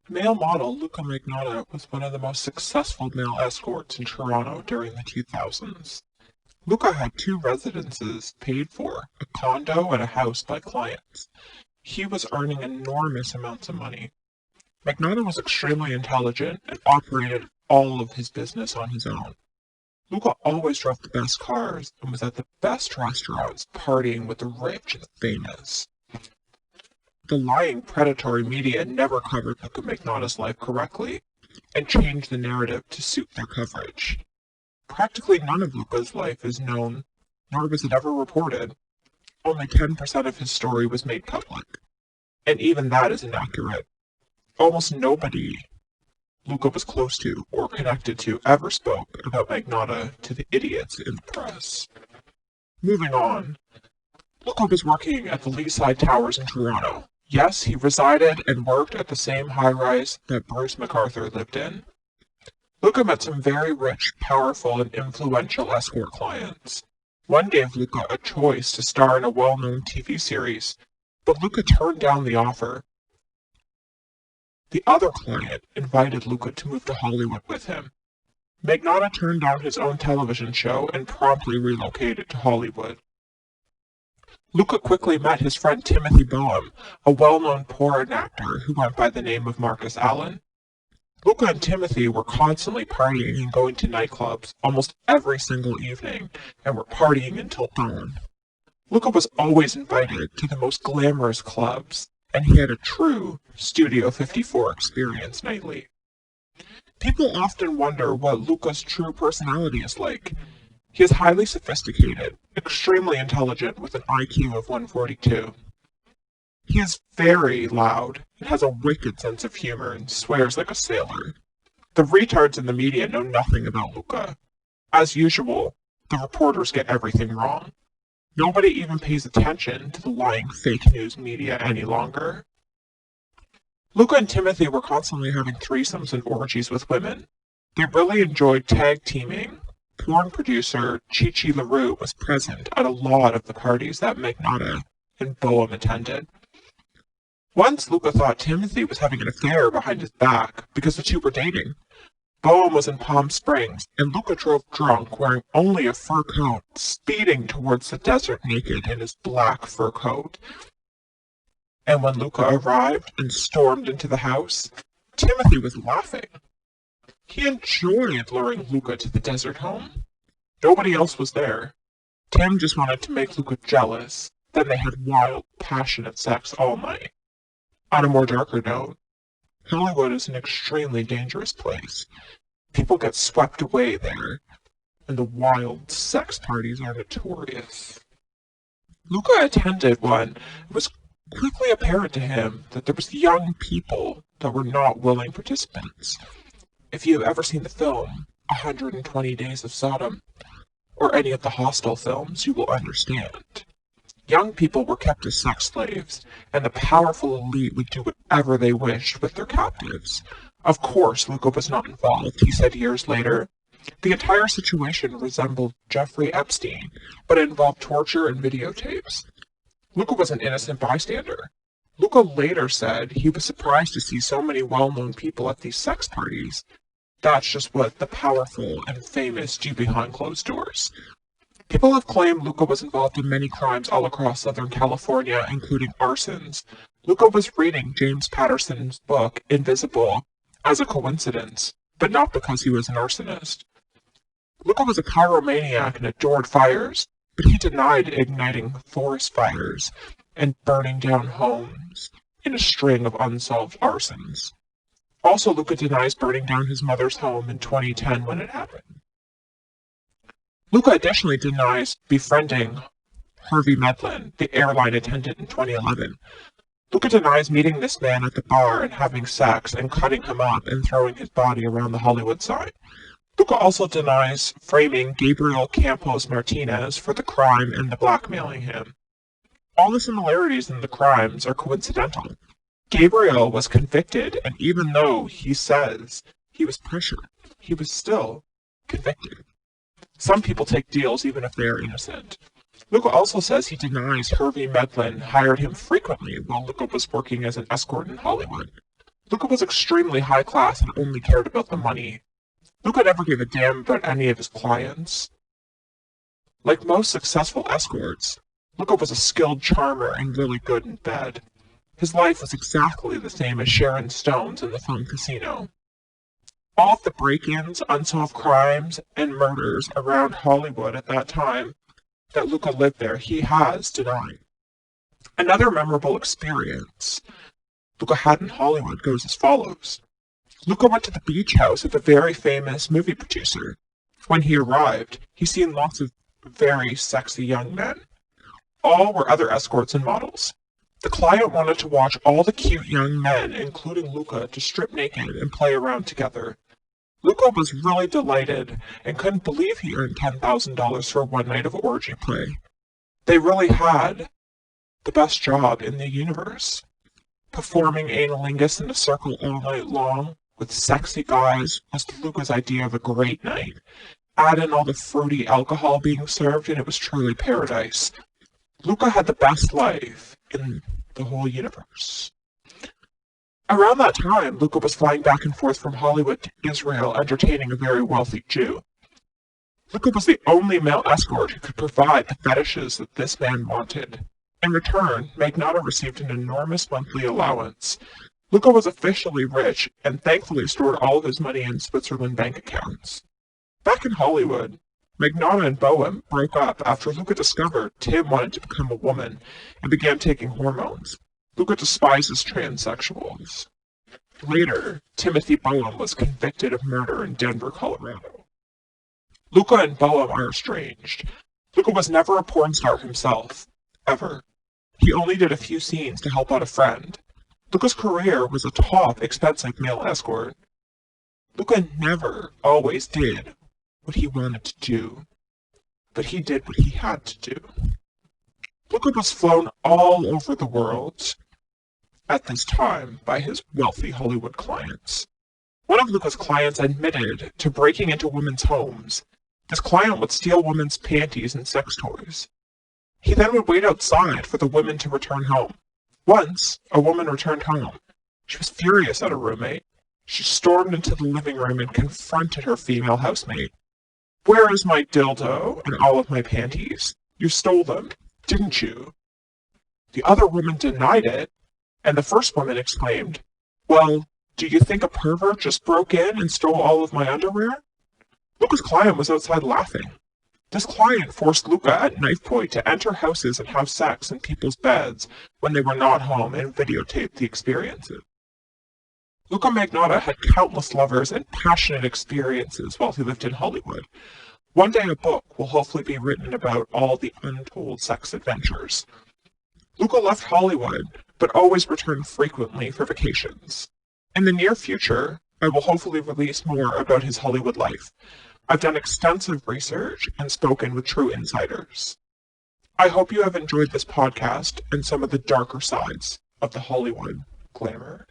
Male model Luka Magnotta was one of the most successful male escorts in Toronto during the 2000s. Luka had two residences paid for, a condo and a house by clients. He was earning enormous amounts of money. Magnotta was extremely intelligent and operated all of his business on his own. Luka always drove the best cars and was at the best restaurants, partying with the rich and the famous. The lying, predatory media never covered Luka Magnotta's life correctly and changed the narrative to suit their coverage. Practically none of Luka's life is known, nor was it ever reported. Only 10% of his story was made public, and even that is inaccurate. Almost nobody Luka was close to or connected to ever spoke about Magnotta to the idiots in the press. Moving on, Luka was working at the Leaside Towers in Toronto. Yes, he resided and worked at the same high-rise that Bruce MacArthur lived in. Luka met some very rich, powerful, and influential escort clients. One gave Luka a choice to star in a well-known TV series, but Luka turned down the offer. The other client invited Luka to move to Hollywood with him. Magnotta turned down his own television show and promptly relocated to Hollywood. Luka quickly met his friend Timothy Boehm, a well-known porn actor who went by the name of Marcus Allen. Luka and Timothy were constantly partying and going to nightclubs almost every single evening, and were partying until dawn. Luka was always invited to the most glamorous clubs, and he had a true Studio 54 experience nightly. People often wonder what Luka's true personality is like. He is highly sophisticated, extremely intelligent with an IQ of 142. He is very loud and has a wicked sense of humor and swears like a sailor. The retards in the media know nothing about Luka. As usual, the reporters get everything wrong. Nobody even pays attention to the lying fake news media any longer. Luka and Timothy were constantly having threesomes and orgies with women. They really enjoyed tag teaming. Porn producer Chi LaRue was present at a lot of the parties that Magnotta and Boehm attended. Once Luka thought Timothy was having an affair behind his back because the two were dating. Boehm was in Palm Springs, and Luka drove drunk, wearing only a fur coat, speeding towards the desert naked in his black fur coat. And when Luka arrived and stormed into the house, Timothy was laughing. He enjoyed luring Luka to the desert home. Nobody else was there. Tim just wanted to make Luka jealous. Then they had wild, passionate sex all night. On a more darker note, Hollywood is an extremely dangerous place. People get swept away there, and the wild sex parties are notorious. Luka attended one. It was quickly apparent to him that there was young people that were not willing participants. If you have ever seen the film 120 Days of Sodom, or any of the Hostel films, you will understand. Young people were kept as sex slaves, and the powerful elite would do whatever they wished with their captives. Of course, Luka was not involved, he said years later. The entire situation resembled Jeffrey Epstein, but it involved torture and videotapes. Luka was an innocent bystander. Luka later said he was surprised to see so many well-known people at these sex parties. That's just what the powerful and famous do behind closed doors. People have claimed Luka was involved in many crimes all across Southern California, including arsons. Luka was reading James Patterson's book, Invisible, as a coincidence, but not because he was an arsonist. Luka was a pyromaniac and adored fires, but he denied igniting forest fires and burning down homes in a string of unsolved arsons. Also, Luka denies burning down his mother's home in 2010 when it happened. Luka additionally denies befriending Harvey Medlin, the airline attendant, in 2011. Luka denies meeting this man at the bar and having sex and cutting him up and throwing his body around the Hollywood sign. Luka also denies framing Gabriel Campos Martinez for the crime and the blackmailing him. All the similarities in the crimes are coincidental. Gabriel was convicted, and even though he says he was pressured, he was still convicted. Some people take deals even if they are innocent. Luka also says he denies Harvey Medlin hired him frequently while Luka was working as an escort in Hollywood. Luka was extremely high class and only cared about the money. Luka never gave a damn about any of his clients. Like most successful escorts, Luka was a skilled charmer and really good in bed. His life was exactly the same as Sharon Stone's in the film Casino. All of the break-ins, unsolved crimes, and murders around Hollywood at that time that Luka lived there, he has denied. Another memorable experience Luka had in Hollywood goes as follows. Luka went to the beach house of a very famous movie producer. When he arrived, he seen lots of very sexy young men. All were other escorts and models. The client wanted to watch all the cute young men, including Luka, to strip naked and play around together. Luka was really delighted and couldn't believe he earned $10,000 for one night of orgy play. They really had the best job in the universe. Performing analingus in a circle all night long with sexy guys was Luka's idea of a great night. Add in all the fruity alcohol being served and it was truly paradise. Luka had the best life in the whole universe. Around that time, Luka was flying back and forth from Hollywood to Israel, entertaining a very wealthy Jew. Luka was the only male escort who could provide the fetishes that this man wanted. In return, Magnotta received an enormous monthly allowance. Luka was officially rich and thankfully stored all of his money in Switzerland bank accounts. Back in Hollywood, Magnotta and Boehm broke up after Luka discovered Tim wanted to become a woman and began taking hormones. Luka despises transsexuals. Later, Timothy Boehm was convicted of murder in Denver, Colorado. Luka and Boehm are estranged. Luka was never a porn star himself, ever. He only did a few scenes to help out a friend. Luka's career was a top, expensive male escort. Luka never always did what he wanted to do, but he did what he had to do. Luka was flown all over the world at this time by his wealthy Hollywood clients. One of Luka's clients admitted to breaking into women's homes. This client would steal women's panties and sex toys. He then would wait outside for the women to return home. Once, a woman returned home. She was furious at her roommate. She stormed into the living room and confronted her female housemate. "Where is my dildo and all of my panties? You stole them, didn't you?" The other woman denied it, and the first woman exclaimed, "Well, do you think a pervert just broke in and stole all of my underwear?" Luka's client was outside laughing. This client forced Luka at knife point to enter houses and have sex in people's beds when they were not home and videotaped the experiences. Luka Magnotta had countless lovers and passionate experiences while he lived in Hollywood. One day a book will hopefully be written about all the untold sex adventures. Luka left Hollywood, but always returned frequently for vacations. In the near future, I will hopefully release more about his Hollywood life. I've done extensive research and spoken with true insiders. I hope you have enjoyed this podcast and some of the darker sides of the Hollywood glamour.